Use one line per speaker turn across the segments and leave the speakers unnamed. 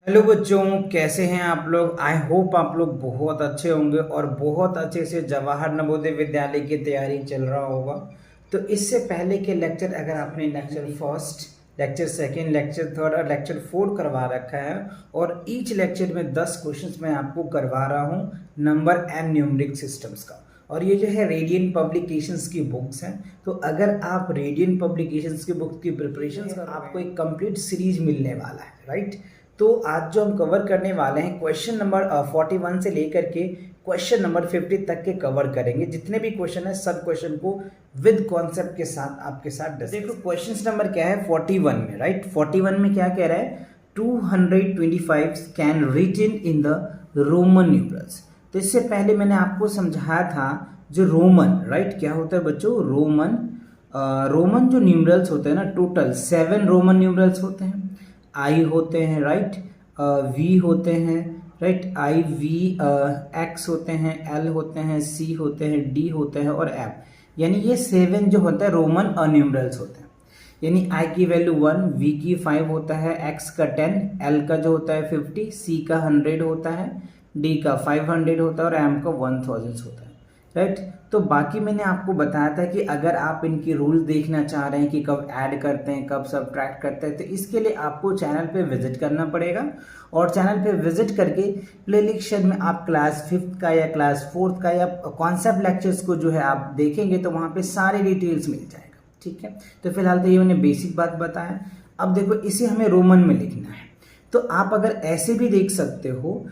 Hello बच्चों, कैसे हैं आप लोग। आई होप आप लोग बहुत अच्छे होंगे और बहुत अच्छे से जवाहर नवोदय विद्यालय की तैयारी चल रहा होगा। तो इससे पहले के लेक्चर अगर आपने lecture first, lecture second, lecture third और लेक्चर फोर्थ करवा रखा है और ईच लेक्चर में 10 क्वेश्चंस मैं आपको करवा रहा हूँ नंबर एंड न्यूमेरिक सिस्टम्स का। और ये जो है रेडियन पब्लिकेशंस की बुक्स हैं। तो अगर आप रेडियन पब्लिकेशंस की बुक्स की प्रिपरेशन कर आपको एक कंप्लीट सीरीज मिलने वाला है, राइट। तो आज जो हम कवर करने वाले हैं क्वेश्चन नंबर 41 से लेकर के क्वेश्चन नंबर 50 तक के कवर करेंगे। जितने भी क्वेश्चन है सब क्वेश्चन को विद कॉन्सेप्ट के साथ आपके साथ देखो। क्वेश्चन नंबर क्या है 41 में, राइट। 41 में क्या कह रहा है, 225 can written in the Roman numerals. तो इससे पहले मैंने आपको समझाया था जो रोमन, राइट, क्या होता है बच्चों, रोमन। रोमन जो न्यूमरल्स होते हैं ना, टोटल 7 रोमन न्यूमरल्स होते हैं। आई होते हैं, राइट, वी होते हैं, राइट, आई वी, एक्स होते हैं, एल होते हैं, सी होते हैं, डी होते हैं और एफ। यानी ये 7 जो होता है रोमन न्यूमरल्स होते हैं। यानी आई की वैल्यू 1, वी की 5 होता है, एक्स का 10, एल का जो होता है 50, सी का 100 होता है, डी का 500 होता है और एम का 1000 होता है, राइट। तो बाकी मैंने आपको बताया था कि अगर आप इनकी रूल देखना चाह रहे हैं कि कब ऐड करते हैं कब सब्ट्रैक्ट करते हैं, तो इसके लिए आपको चैनल पे विजिट करना पड़ेगा। और चैनल पे विजिट करके प्लेलिस्ट में आप क्लास 5th का या क्लास 4th का या कॉन्सेप्ट लेक्चर्स को जो है आप देखेंगे तो वहाँ पे सारी डिटेल्स मिल जाएगा, ठीक है। तो फिलहाल तो ये मैंने बेसिक बात बताया। अब देखो इसे हमें रोमन में लिखना है। तो आप अगर ऐसे भी देख सकते हो,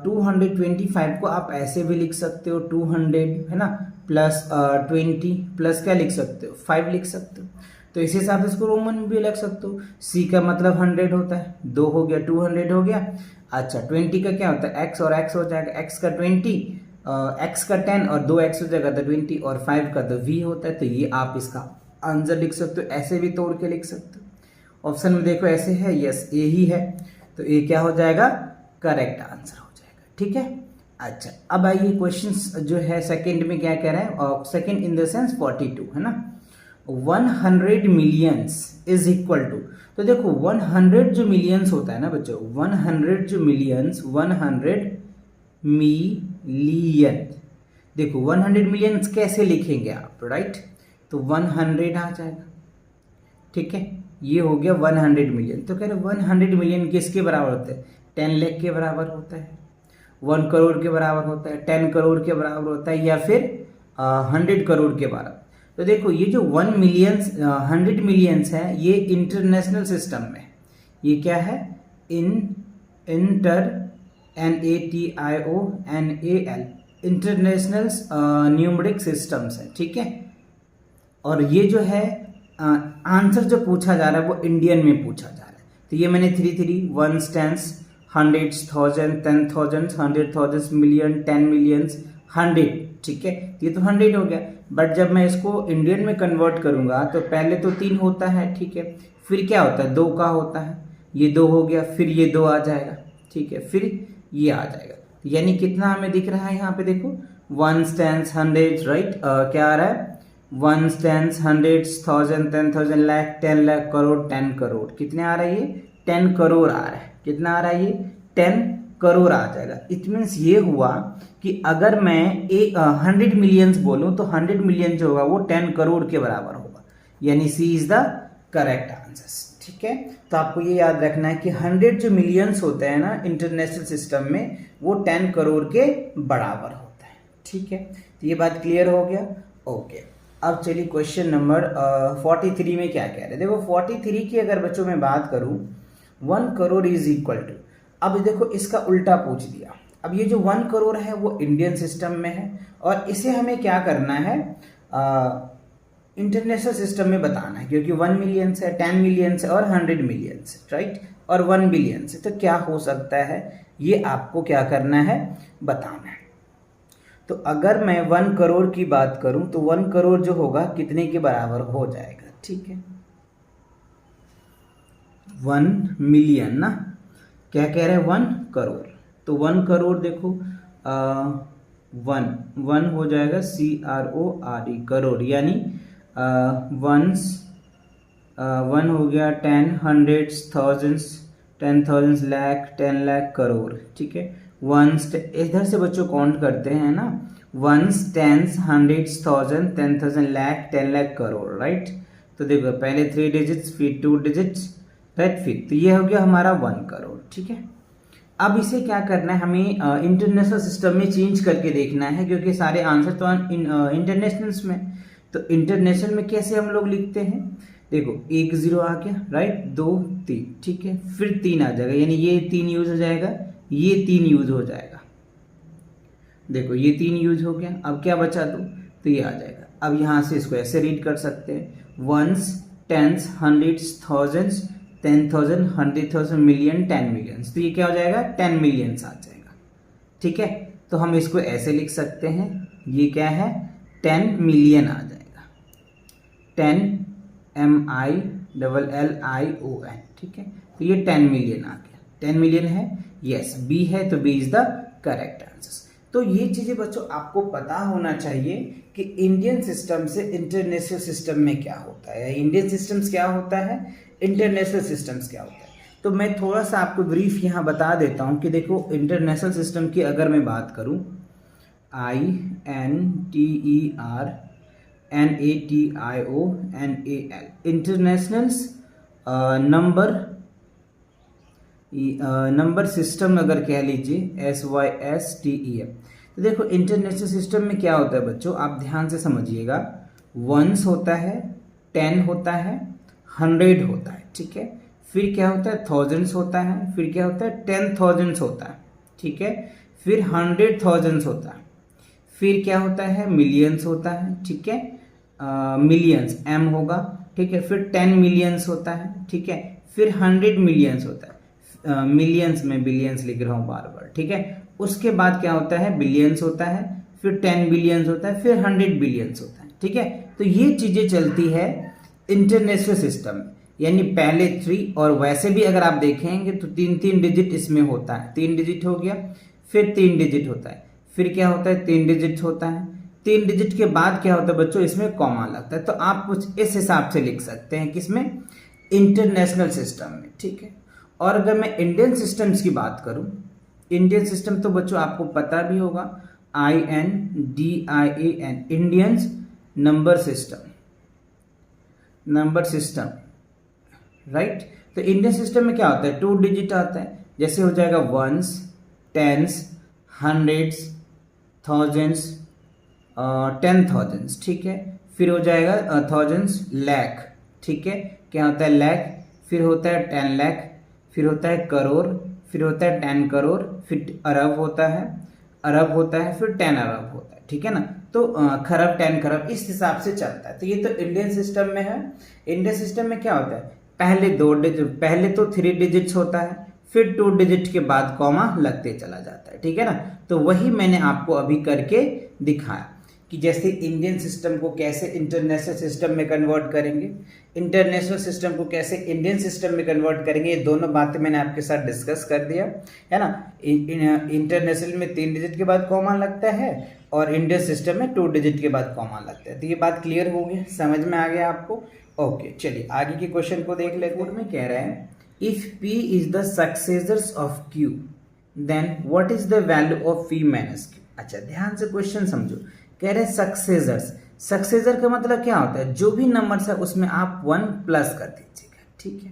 225 को आप ऐसे भी लिख सकते हो, 200 है ना, प्लस 20 प्लस क्या लिख सकते हो, 5 लिख सकते हो। तो इस हिसाब से इसको रोमन में भी लिख सकते हो। सी का मतलब 100 होता है, 2 हो गया, 200 हो गया। अच्छा 20 का क्या होता है, एक्स और एक्स हो जाएगा, एक्स का 20, एक्स का 10 और 2 एक्स हो जाएगा तो 20 और 5 का तो वी होता है। तो ये आप इसका आंसर लिख सकते हो, ऐसे भी तोड़ के लिख सकते हो। ऑप्शन में देखो ऐसे है, यस ए ही है, तो ये क्या हो जाएगा, करेक्ट आंसर हो जाएगा, ठीक है। अच्छा अब आइए क्वेश्चन जो है सेकंड में क्या कह रहे हैं, सेकंड इन द सेंस 42 है ना, 100 मिलियंस इज इक्वल टू। तो देखो 100 जो मिलियंस होता है ना बच्चों, 100 जो मिलियंस, 100 मिलियन, देखो 100 मिलियंस कैसे लिखेंगे आप, राइट। तो 100 आ जाएगा, ठीक है। ये हो गया 100 मिलियन। तो कह रहे 100 मिलियन किसके बराबर होता है, 10 लाख के बराबर होता है, 1 करोड़ के बराबर होता है, 10 करोड़ के बराबर होता है, या फिर 100 करोड़ के बराबर। तो देखो ये जो 1 मिलियन 100 मिलियंस है ये इंटरनेशनल सिस्टम में, ये क्या है, inter NATIONAL international numeric systems है, ठीक है। और ये जो है आंसर जो पूछा जा रहा है वो इंडियन में पूछा जा रहा है। तो ये मैंने 3 1 टेंस, 100 1000 10,000 100,000 मिलियन 10 मिलियंस 100, ठीक है। ये तो 100 हो गया, बट जब मैं इसको इंडियन में कन्वर्ट करूंगा तो पहले तो 3 होता है, ठीक है, फिर क्या होता है 2 का होता है, ये 2 हो गया, फिर ये 2 आ जाएगा, ठीक है, फिर ये आ जाएगा। यानी कितना हमें दिख रहा है यहाँ पे देखो, 1 टेंस 100, राइट, क्या आ रहा है, 1 टेंस 100 1000 10,000 लाख 10 लाख करोड़ 10 करोड़, कितने आ रहा है ये, 10 करोड़ आ रहा है। कितना आ रहा है ये, 10 करोड़ आ जाएगा। इट मीन्स ये हुआ कि अगर मैं 100 मिलियंस बोलूं तो 100 मिलियन जो होगा वो 10 करोड़ के बराबर होगा, यानी सी इज द करेक्ट आंसर, ठीक है। तो आपको ये याद रखना है कि 100 जो मिलियंस होते हैं ना इंटरनेशनल सिस्टम में, वो 10 करोड़ के बराबर होता है, ठीक है। तो ये बात क्लियर हो गया, ओके। अब चलिए क्वेश्चन नंबर 43 में क्या कह रहे हैं। देखो 43 की अगर बच्चों में बात करूं, 1 करोड़ इज इक्वल टू, अब देखो इसका उल्टा पूछ दिया। अब ये जो 1 करोड़ है वो इंडियन सिस्टम में है और इसे हमें क्या करना है, इंटरनेशनल सिस्टम में बताना है, क्योंकि 1 मिलियन है, 10 मिलियन है और 100 मिलियन है, राइट, और 1 बिलियन है। तो क्या हो सकता है ये आपको क्या करना है, बताना है। तो अगर मैं 1 करोड़ की बात करूं तो 1 करोड़ जो होगा कितने के बराबर हो जाएगा, ठीक है, 1 मिलियन ना, क्या कह रहे हैं 1 करोड़। तो 1 करोड़ देखो 1 हो जाएगा CRORE करोड़, यानी 1 हो गया 10 100 1000 10,000 लाख, 10 लाख, करोड़, ठीक है। वंस, इधर से बच्चों काउंट करते हैं ना, ones, tens, hundreds, thousand, 10,000 lakh, 10 lakh, crore, right. तो देखो पहले 3 डिजिट्स, फिर 2 डिजिट्स, राइट, फिर तो ये हो गया हमारा 1 करोड़, ठीक है। अब इसे क्या करना है, हमें इंटरनेशनल सिस्टम में चेंज करके देखना है, क्योंकि सारे आंसर तो इंटरनेशनल्स में। तो इंटरनेशनल में कैसे हम लोग लिखते हैं, देखो 1 0 आ गया, राइट, 2 3, ठीक है, फिर 3 आ जाएगा, यानी ये 3 यूज हो जाएगा, ये 3 यूज हो जाएगा। देखो ये 3 यूज हो गया, अब क्या बचा दो, तो ये आ जाएगा। अब यहां से इसको ऐसे रीड कर सकते हैं, ones, tens, hundreds, thousands, 10,000, 100,000, million, 10 million, तो ये क्या हो जाएगा, 10 मिलियंस आ जाएगा, ठीक है। तो हम इसको ऐसे लिख सकते हैं, ये क्या है, 10 मिलियन आ जाएगा, 10 MILLION, ठीक है। तो ये 10 मिलियन आ गया, 10 मिलियन है, यस, बी है, तो B is the correct answer. तो ये चीजें बच्चों आपको पता होना चाहिए कि इंडियन सिस्टम से इंटरनेशनल सिस्टम में क्या होता है, इंडियन सिस्टम्स क्या होता है, इंटरनेशनल सिस्टम्स क्या होता है। तो मैं थोड़ा सा आपको ब्रीफ यहाँ बता देता हूँ कि देखो इंटरनेशनल सिस्टम की अगर मैं बात करूँ, INTERNATIONAL, इंटरनेशनल्स नंबर सिस्टम अगर कह लीजिए, SYSTEM। तो देखो इंटरनेशनल सिस्टम में क्या होता है बच्चों, आप ध्यान से समझिएगा, वंस होता है, 10 होता है, 100 होता है, ठीक है, फिर क्या होता है, थाउजेंड्स होता है, फिर क्या होता है, 10,000 होता है, ठीक है, फिर 100,000 होता है, फिर क्या होता है, मिलियंस होता है, ठीक है, मिलियंस M होगा, ठीक है, फिर 10 मिलियंस होता है, ठीक है, फिर 100 मिलियंस होता है, मिलियंस में बिलियंस लिख रहा हूँ बार बार, ठीक है। उसके बाद क्या होता है, बिलियंस होता है, फिर 10 बिलियंस होता है, फिर 100 बिलियंस होता है, ठीक है। तो ये चीजें चलती है इंटरनेशनल सिस्टम में, यानी पहले 3, और वैसे भी अगर आप देखेंगे तो 3 डिजिट इसमें होता है, 3 डिजिट हो गया, फिर 3 डिजिट होता है, फिर क्या होता है, 3 डिजिट होता है, 3 डिजिट के बाद क्या होता है बच्चों, इसमें कॉमा लगता है। तो आप कुछ इस हिसाब से लिख सकते हैं किसमें, इंटरनेशनल सिस्टम में, ठीक है। और अगर मैं इंडियन सिस्टम्स की बात करूं, इंडियन सिस्टम तो बच्चों आपको पता भी होगा, INDIAN, Indians number system, right. तो इंडियन सिस्टम में क्या होता है, 2 डिजिट आता है, जैसे हो जाएगा वंस, टेंस, हंड्रेड्स, थाउजेंड्स, 10,000, ठीक है, फिर हो जाएगा थाउजेंड्स, लाख, ठीक है, क्या होता है, लाख, फिर होता है 10 लाख, फिर होता है करोड़, फिर होता है 10 करोड़, फिर अरब होता है, फिर 10 अरब होता है, ठीक है ना। तो खरब, 10 खरब, इस हिसाब से चलता है। तो ये तो इंडियन सिस्टम में है। इंडियन सिस्टम में क्या होता है, पहले तो 3 डिजिट्स होता है, फिर 2 डिजिट के बाद कॉमा लगते चला जाता है, ठीक है ना। तो वही मैंने आपको अभी करके दिखाया कि जैसे इंडियन सिस्टम को कैसे इंटरनेशनल सिस्टम में कन्वर्ट करेंगे, इंटरनेशनल सिस्टम को कैसे इंडियन सिस्टम में कन्वर्ट करेंगे, ये दोनों बातें मैंने आपके साथ डिस्कस कर दिया है ना। इंटरनेशनल में 3 डिजिट के बाद कॉमा लगता है और इंडियन सिस्टम में 2 डिजिट के बाद कॉमा लगता है। तो ये बात क्लियर हो गई, समझ में आ गया आपको। ओके, चलिए आगे के क्वेश्चन को देख लेते हैं। में कह रहे हैं, if P is the successors of Q then what is the value of P minus Q। अच्छा, ध्यान से क्वेश्चन समझो। कह रहे हैं सक्सेसर्स, सक्सेसर का मतलब क्या होता है, जो भी नंबर्स है उसमें आप 1 प्लस कर दीजिएगा, ठीक है।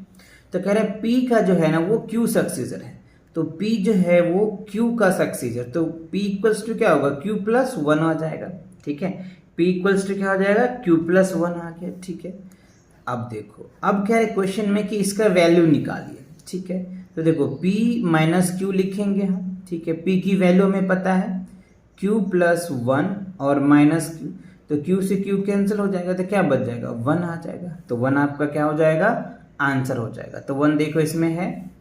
तो कह रहे हैं P का जो है ना वो Q सक्सेसर है, तो P जो है वो Q का सक्सेसर, तो P इक्वल्स टू क्या होगा, Q प्लस 1 आ जाएगा, ठीक है। P इक्वल्स टू क्या हो जाएगा, Q प्लस 1 आ गया, ठीक है। अब देखो, अब क्या है क्वेश्चन में कि इसका वैल्यू निकालिए, ठीक है। तो देखो P माइनस Q लिखेंगे हम, ठीक है। P की वैल्यू हमें पता है Q प्लस 1 और माइनस Q, तो Q से Q कैंसिल हो जाएगा, तो क्या बच जाएगा, 1 आ जाएगा। तो 1 आपका क्या हो जाएगा, आंसर हो जाएगा। तो 1 देखो इसमें है,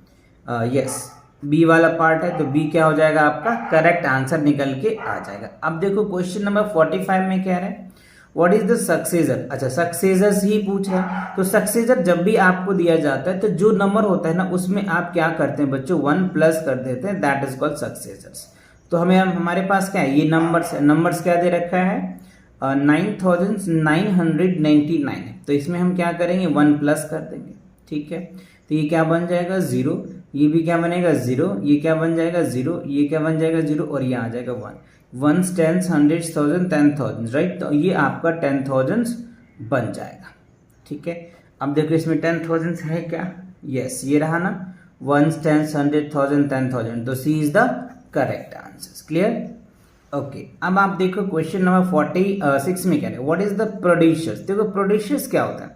यस, बी वाला पार्ट है, तो बी क्या हो जाएगा आपका करेक्ट आंसर निकल के आ जाएगा। अब देखो क्वेश्चन नंबर 45 में क्या है, व्हाट इज द सक्सेसर। अच्छा, सक्सेसर्स ही पूछ रहे हैं, तो सक्सेसर जब भी आपको दिया जाता है तो जो नंबर होता है ना उसमें आप क्या करते हैं बच्चों, 1 प्लस कर देते हैं, दैट इज कॉल्ड सक्सेसर्स। तो हमारे पास क्या है, ये नंबर्स क्या दे रखा है, 9,999 है, तो इसमें हम क्या करेंगे, 1 प्लस कर देंगे, ठीक है। तो ये क्या बन जाएगा 0, ये भी क्या बनेगा 0, ये क्या बन जाएगा 0, ये क्या बन जाएगा 0 और ये आ जाएगा 1। Ones, tens, hundreds, thousand, 10,000, right. तो ये आपका 10,000 बन जाएगा, ठीक है। अब देखो इसमें 10,000 है क्या, यस ये रहा ना, वंस, टेंस, हंड्रेड, थाउजेंड, 10,000, तो C is the correct answer. Clear, okay. अब आप देखो क्वेश्चन नंबर 46 में क्या है, व्हाट इज द प्रोड्यूसर्स। देखो प्रोड्यूसर्स क्या होता है,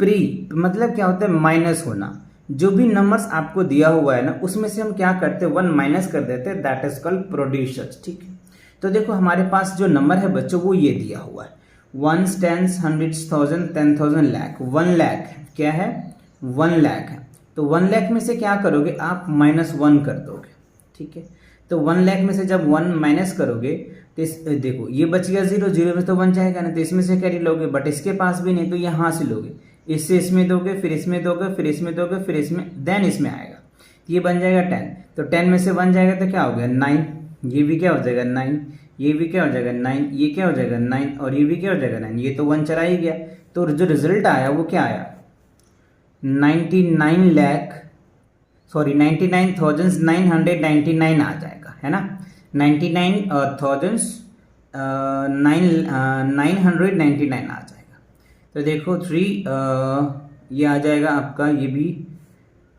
प्री मतलब क्या होता है माइनस होना। जो भी नंबर्स आपको दिया हुआ है ना उसमें से हम क्या करते हैं 1 माइनस कर देते हैं, दैट इज कॉल्ड प्रोड्यूसर्स, ठीक है। तो देखो हमारे पास जो नंबर है बच्चों वो ये दिया हुआ है, ones, tens, hundreds, thousand, 10,000, lakh. 1 lakh क्या है, 1 लाख है। तो 1 लाख में से क्या करोगे आप -1 कर दोगे, ठीक है। तो 1 लाख में से जब 1 माइनस करोगे तो देखो ये बच गया 0, 0 में तो 1 जाएगा ना, तो इसमें से कैरी लोगे, बट इसके पास भी नहीं तो यहाँ से लोगे, इससे इसमें दोगे, फिर इसमें दोगे, फिर इसमें दोगे, फिर इसमें, देन इसमें आएगा, ये बन जाएगा 10। तो 10 में से 1 जाएगा तो क्या हो गया 9, ये भी क्या हो जाएगा 9, ये भी क्या हो जाएगा 9, ये क्या हो जाएगा 9 और ये भी क्या हो जाएगा 9, ये तो 1 चला ही गया। तो जो रिजल्ट आया वो क्या आया 99,999 आ जाएगा, है ना, 99,999 आ जाएगा। तो देखो 3 ये आ जाएगा आपका, ये भी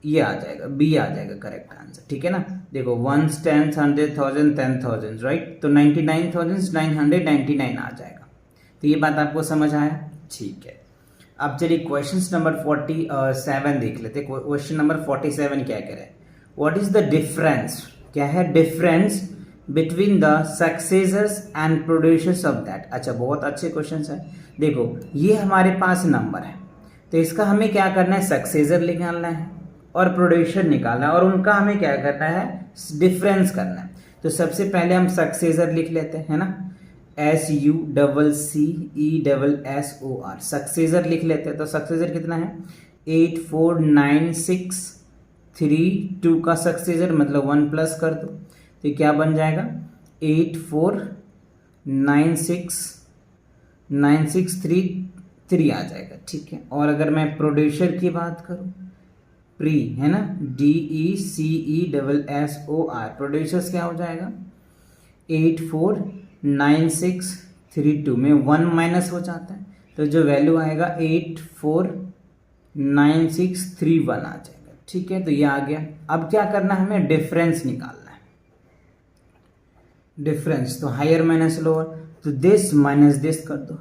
ये आ जाएगा, बी आ जाएगा करेक्ट आंसर, ठीक है ना। देखो ones, tens, hundred, thousand, 10,000, right. तो 99,999 आ जाएगा। तो ये बात आपको समझ आया, ठीक है। अब चलिए क्वेश्चन नंबर 47 देख लेते। क्वेश्चन नंबर 47 क्या कह रहे हैं, व्हाट इज द डिफरेंस, क्या है difference between the successors and producers of that. अच्छा बहुत अच्छे क्वेश्चन है। देखो ये हमारे पास नंबर है, तो इसका हमें क्या करना है, सक्सेसर निकालना है और प्रोड्यूसर निकालना है, और उनका हमें क्या करना है, डिफरेंस करना है। तो सबसे पहले हम सक्सेसर लिख लेते हैं, है ना, SUCCESSOR, सक्सेसर लिख लेते हैं। तो सक्सेसर कितना है 849632 का सक्सेसर, मतलब 1 प्लस कर दो, तो क्या बन जाएगा 849633 आ जाएगा, ठीक है। और अगर मैं प्रोड्यूसर की बात करूं, प्री है ना, DECESSOR, प्रोड्यूसर्स क्या हो जाएगा 849632 में 1 माइनस हो जाता है, तो जो वैल्यू आएगा 849631 आ जाएगा, ठीक है। तो ये आ गया। अब क्या करना है, हमें डिफरेंस निकालना है, डिफरेंस। तो हायर माइनस लोअर, तो दिस माइनस दिस कर दो,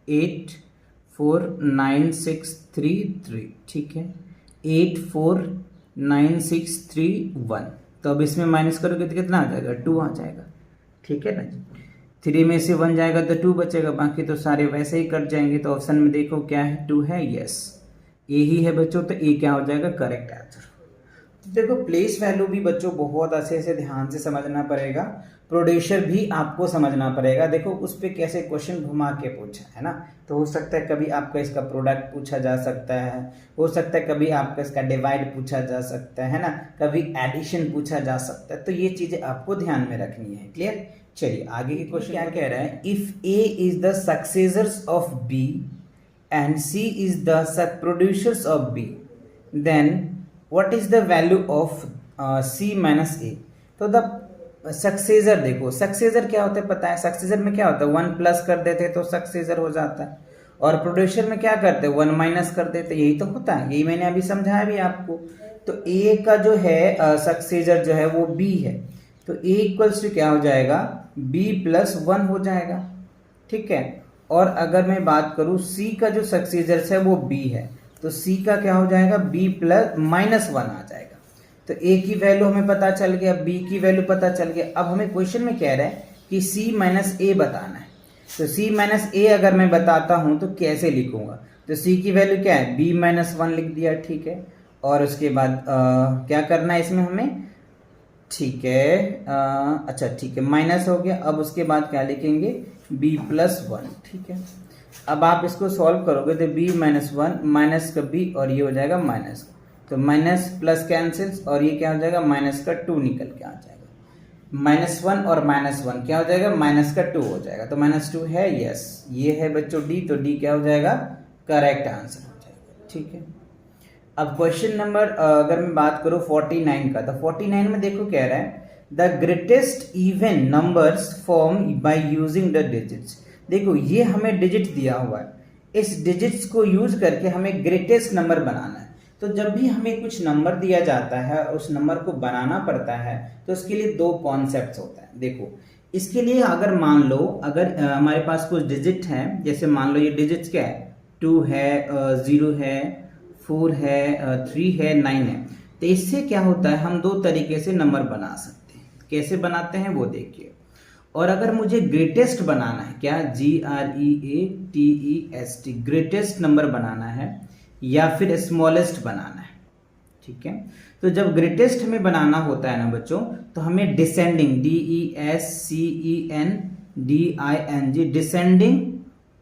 849633, ठीक है, 849631। तो अब इसमें माइनस करोगे तो कितना आ जाएगा 2 आ जाएगा, ठीक है ना जी। 3 में से 1 जाएगा तो 2 बचेगा, बाकी तो सारे वैसे ही कट जाएंगे। तो ऑप्शन में देखो क्या है 2 है, यस ए ही है बच्चों। तो ए क्या हो जाएगा करेक्ट आंसर। देखो प्लेस वैल्यू भी बच्चों बहुत अच्छे से ध्यान से समझना पड़ेगा, प्रोड्यूसर भी आपको समझना पड़ेगा। देखो उस पर कैसे क्वेश्चन घुमा के पूछा है ना, तो हो सकता है कभी आपका इसका प्रोडक्ट पूछा जा सकता है, हो सकता है कभी आपका इसका डिवाइड पूछा जा सकता है ना, कभी एडिशन पूछा जा सकता है। तो ये चीजें आपको ध्यान में रखनी है, क्लियर। चलिए आगे के क्वेश्चन क्या कह रहा है, if A is the successors of B and C is the producers of B, then what is the value of C minus A. तो द सक्सेसर, देखो सक्सेसर क्या होता है पता है, सक्सेसर में क्या होता है 1 प्लस कर देते तो सक्सेसर हो जाता है, और प्रोड्यूसर में क्या करते हैं 1 माइनस कर देते, यही तो होता है, यही मैंने अभी समझाया भी आपको। तो ए का जो है सक्सेसर जो है वो बी है, तो ए इक्वल्स टू क्या हो जाएगा बी प्लस 1 हो जाएगा, ठीक है। और अगर मैं बात करूं सी का जो सक्सेसर है वो बी है, तो सी का क्या हो जाएगा बी प्लस -1 आ जाएगा। तो ए की वैल्यू हमें पता चल गया, बी की वैल्यू पता चल गया। अब हमें क्वेश्चन में कह रहा है कि सी माइनस ए बताना है, तो सी माइनस ए अगर मैं बताता हूं तो कैसे लिखूंगा, तो सी की वैल्यू क्या है बी -1 लिख दिया, ठीक है। और उसके बाद क्या करना है इसमें हमें, ठीक है, अच्छा ठीक है माइनस हो गया। अब उसके बाद क्या लिखेंगे b प्लस 1, ठीक है। अब आप इसको सॉल्व करोगे तो b -1 माइनस का b और ये हो जाएगा माइनस का, तो माइनस प्लस कैंसिल्स और ये क्या हो जाएगा माइनस का 2 निकल के आ जाएगा, -1 और -1 क्या हो जाएगा -2 हो जाएगा, तो -2 है, यस ये है बच्चों d, तो d क्या हो जाएगा करेक्ट आंसर हो जाएगा, ठीक है। अब क्वेश्चन नंबर अगर मैं बात करूं 49 का, तो 49 में देखो कह रहा है the greatest even numbers form by using the digits. देखो ये हमें डिजिट दिया हुआ है, इस डिजिट्स को यूज करके हमें ग्रेटेस्ट नंबर बनाना है। तो जब भी हमें कुछ नंबर दिया जाता है और उस नंबर को बनाना पड़ता है तो उसके लिए दो कॉन्सेप्ट्स होता है। देखो इसके लिए अगर मान लो अगर हमारे पास कुछ डिजिट है, जैसे मान लो ये डिजिट्स क्या है, 2 है, 0 है, 4 है, 3 है, 9 है। तो इससे क्या होता है, हम दो तरीके से नंबर बना सकते हैं। कैसे बनाते हैं वो देखिए। और अगर मुझे ग्रेटेस्ट बनाना है, क्या GREATEST, ग्रेटेस्ट नंबर बनाना है या फिर स्मॉलेस्ट बनाना है, ठीक है। तो जब ग्रेटेस्ट हमें बनाना होता है ना बच्चों, तो हमें डिसेंडिंग, DESCENDING, डिसेंडिंग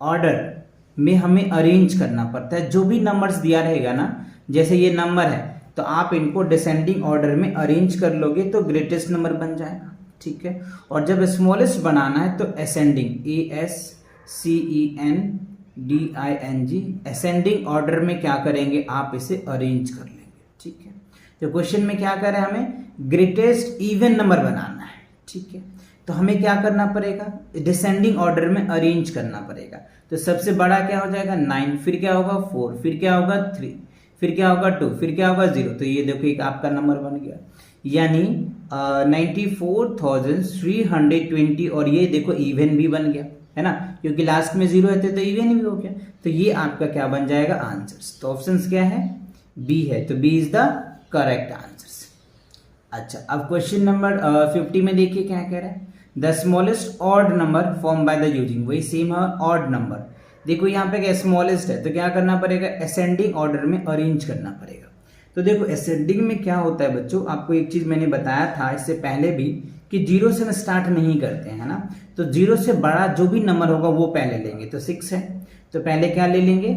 ऑर्डर में हमें अरेंज करना पड़ता है। जो भी नंबर्स दिया रहेगा ना, जैसे ये नंबर है तो आप इनको डिसेंडिंग ऑर्डर में अरेंज कर लोगे तो ग्रेटेस्ट नंबर बन जाएगा, ठीक है। और जब स्मॉलेस्ट बनाना है तो असेंडिंग, ASCENDING, असेंडिंग ऑर्डर में क्या करेंगे, आप इसे अरेंज कर लेंगे, ठीक है। तो क्वेश्चन में क्या कर रहे हैं, हमें ग्रेटेस्ट इवन नंबर बनाना है, ठीक है। तो हमें क्या करना पड़ेगा, डिसेंडिंग ऑर्डर में अरेंज करना पड़ेगा। तो सबसे बड़ा क्या हो जाएगा 9, फिर क्या होगा 4, फिर क्या होगा 3, फिर क्या होगा 2, फिर क्या होगा 0। तो ये देखो एक आपका नंबर बन गया, यानी 94,320। और ये देखो इवन भी बन गया है ना, क्योंकि लास्ट में 0 रहते तो इवन भी हो गया। तो ये आपका क्या बन जाएगा आंसर्स। तो ऑप्शंस क्या है, बी है, तो B is the correct answers. अच्छा अब क्वेश्चन नंबर 50 में देखिए क्या कह रहा है, the smallest odd number form by the using, वही सेम है ऑड नंबर। देखो यहाँ पे क्या स्मॉलेस्ट है तो क्या करना पड़ेगा, असेंडिंग ऑर्डर में अरेंज करना पड़ेगा। तो देखो असेंडिंग में क्या होता है बच्चों, आपको एक चीज मैंने बताया था इससे पहले भी कि 0 से हम स्टार्ट नहीं करते हैं ना। तो 0 से बड़ा जो भी नंबर होगा वो पहले लेंगे। तो 6 है तो पहले क्या ले लेंगे,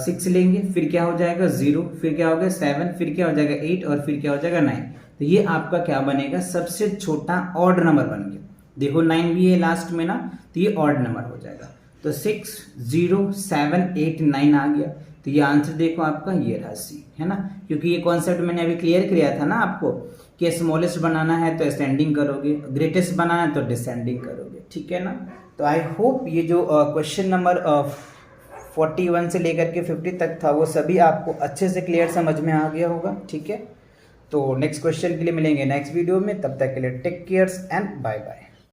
6 लेंगे, फिर क्या हो जाएगा 0, फिर क्या हो गया 7, फिर क्या हो जाएगा 8 और फिर क्या हो जाएगा 9। तो ये आपका क्या बनेगा, सबसे छोटा ऑड नंबर बन गया। देखो 9 भी है लास्ट में ना, तो ये ऑड नंबर हो जाएगा। तो 6, 0, 7, 8, 9 आ गया। तो ये आंसर देखो आपका ये रहा सी, है ना। क्योंकि ये कॉन्सेप्ट मैंने अभी क्लियर किया था ना आपको कि स्मॉलेस्ट बनाना है तो असेंडिंग करोगे, ग्रेटेस्ट बनाना है तो डिसेंडिंग करोगे, ठीक है ना। तो आई होप ये जो क्वेश्चन नंबर 41 से लेकर के 50 तक था वो सभी आपको अच्छे से क्लियर समझ में आ गया होगा, ठीक है। तो नेक्स्ट क्वेश्चन के लिए मिलेंगे नेक्स्ट वीडियो में, तब तक के लिए take cares and bye bye.